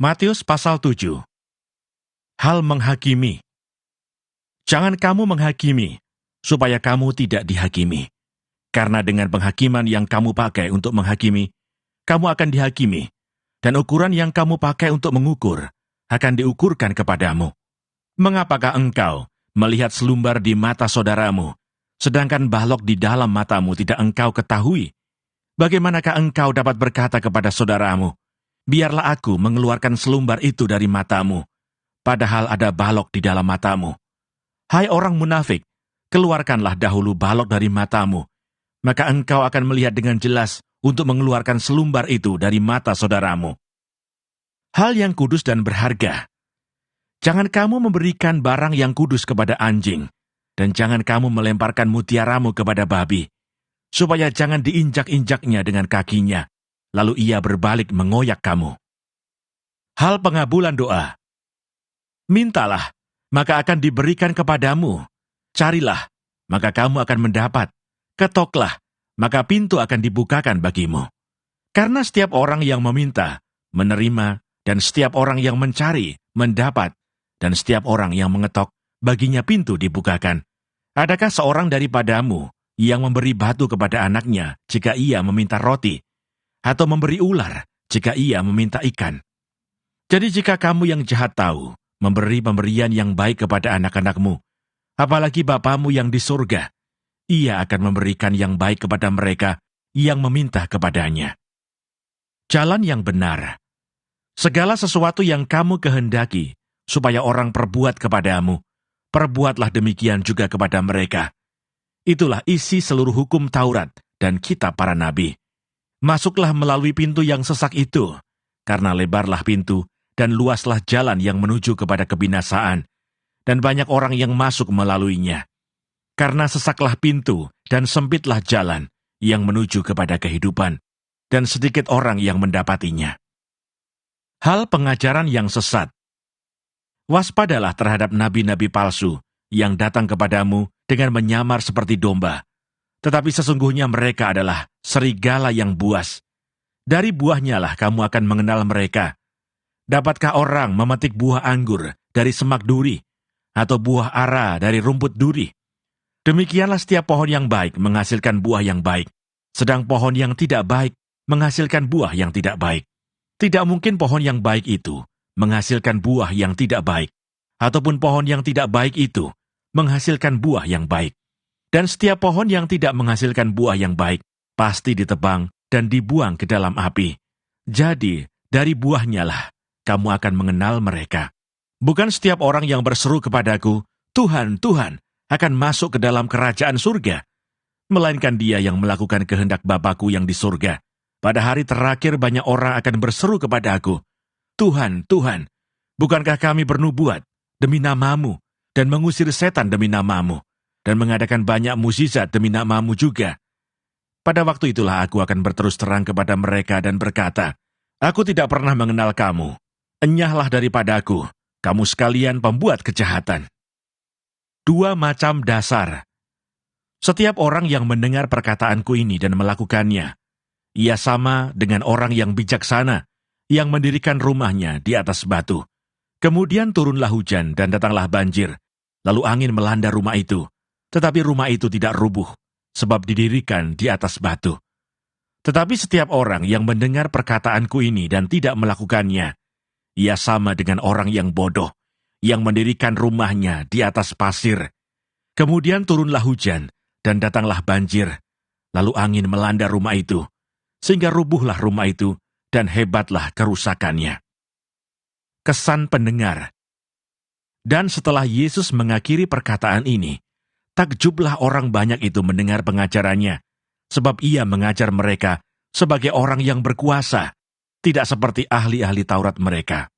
Matius pasal 7. Hal menghakimi. Jangan kamu menghakimi, supaya kamu tidak dihakimi. Karena dengan penghakiman yang kamu pakai untuk menghakimi, kamu akan dihakimi, dan ukuran yang kamu pakai untuk mengukur akan diukurkan kepadamu. Mengapakah engkau melihat selumbar di mata saudaramu, sedangkan balok di dalam matamu tidak engkau ketahui? Bagaimanakah engkau dapat berkata kepada saudaramu, biarlah aku mengeluarkan selumbar itu dari matamu, padahal ada balok di dalam matamu? Hai orang munafik, keluarkanlah dahulu balok dari matamu, maka engkau akan melihat dengan jelas untuk mengeluarkan selumbar itu dari mata saudaramu. Hal yang kudus dan berharga. Jangan kamu memberikan barang yang kudus kepada anjing, dan jangan kamu melemparkan mutiaramu kepada babi, supaya jangan diinjak-injaknya dengan kakinya, lalu ia berbalik mengoyak kamu. Hal pengabulan doa. Mintalah, maka akan diberikan kepadamu. Carilah, maka kamu akan mendapat. Ketoklah, maka pintu akan dibukakan bagimu. Karena setiap orang yang meminta, menerima, dan setiap orang yang mencari, mendapat, dan setiap orang yang mengetok, baginya pintu dibukakan. Adakah seorang daripadamu yang memberi batu kepada anaknya jika ia meminta roti, atau memberi ular jika ia meminta ikan? Jadi jika kamu yang jahat tahu memberi pemberian yang baik kepada anak-anakmu, apalagi Bapamu yang di surga, ia akan memberikan yang baik kepada mereka yang meminta kepadanya. Jalan yang benar. Segala sesuatu yang kamu kehendaki, supaya orang perbuat kepadamu, perbuatlah demikian juga kepada mereka. Itulah isi seluruh hukum Taurat dan kitab para nabi. Masuklah melalui pintu yang sesak itu, karena lebarlah pintu dan luaslah jalan yang menuju kepada kebinasaan, dan banyak orang yang masuk melaluinya. Karena sesaklah pintu dan sempitlah jalan yang menuju kepada kehidupan, dan sedikit orang yang mendapatinya. Hal pengajaran yang sesat. Waspadalah terhadap nabi-nabi palsu yang datang kepadamu dengan menyamar seperti domba, tetapi sesungguhnya mereka adalah serigala yang buas. Dari buahnya lah kamu akan mengenal mereka. Dapatkah orang memetik buah anggur dari semak duri, atau buah ara dari rumput duri? Demikianlah setiap pohon yang baik menghasilkan buah yang baik, sedang pohon yang tidak baik menghasilkan buah yang tidak baik. Tidak mungkin pohon yang baik itu menghasilkan buah yang tidak baik, ataupun pohon yang tidak baik itu menghasilkan buah yang baik. Dan setiap pohon yang tidak menghasilkan buah yang baik pasti ditebang dan dibuang ke dalam api. Jadi, dari buahnya lah kamu akan mengenal mereka. Bukan setiap orang yang berseru kepadaku, Tuhan, Tuhan, akan masuk ke dalam kerajaan surga, melainkan dia yang melakukan kehendak Bapa-Ku yang di surga. Pada hari terakhir banyak orang akan berseru kepada aku, Tuhan, Tuhan, bukankah kami bernubuat demi nama-Mu, dan mengusir setan demi nama-Mu, dan mengadakan banyak mukjizat demi nama-Mu juga? Pada waktu itulah aku akan berterus terang kepada mereka dan berkata, aku tidak pernah mengenal kamu. Enyahlah daripadaku, kamu sekalian pembuat kejahatan. 2 macam dasar. Setiap orang yang mendengar perkataanku ini dan melakukannya, ia sama dengan orang yang bijaksana, yang mendirikan rumahnya di atas batu. Kemudian turunlah hujan dan datanglah banjir, lalu angin melanda rumah itu. Tetapi rumah itu tidak rubuh, sebab didirikan di atas batu. Tetapi setiap orang yang mendengar perkataanku ini dan tidak melakukannya, ia sama dengan orang yang bodoh, yang mendirikan rumahnya di atas pasir. Kemudian turunlah hujan dan datanglah banjir, lalu angin melanda rumah itu, sehingga rubuhlah rumah itu, dan hebatlah kerusakannya. Kesan pendengar. Dan setelah Yesus mengakhiri perkataan ini, takjublah orang banyak itu mendengar pengajarannya, sebab ia mengajar mereka sebagai orang yang berkuasa, tidak seperti ahli-ahli Taurat mereka.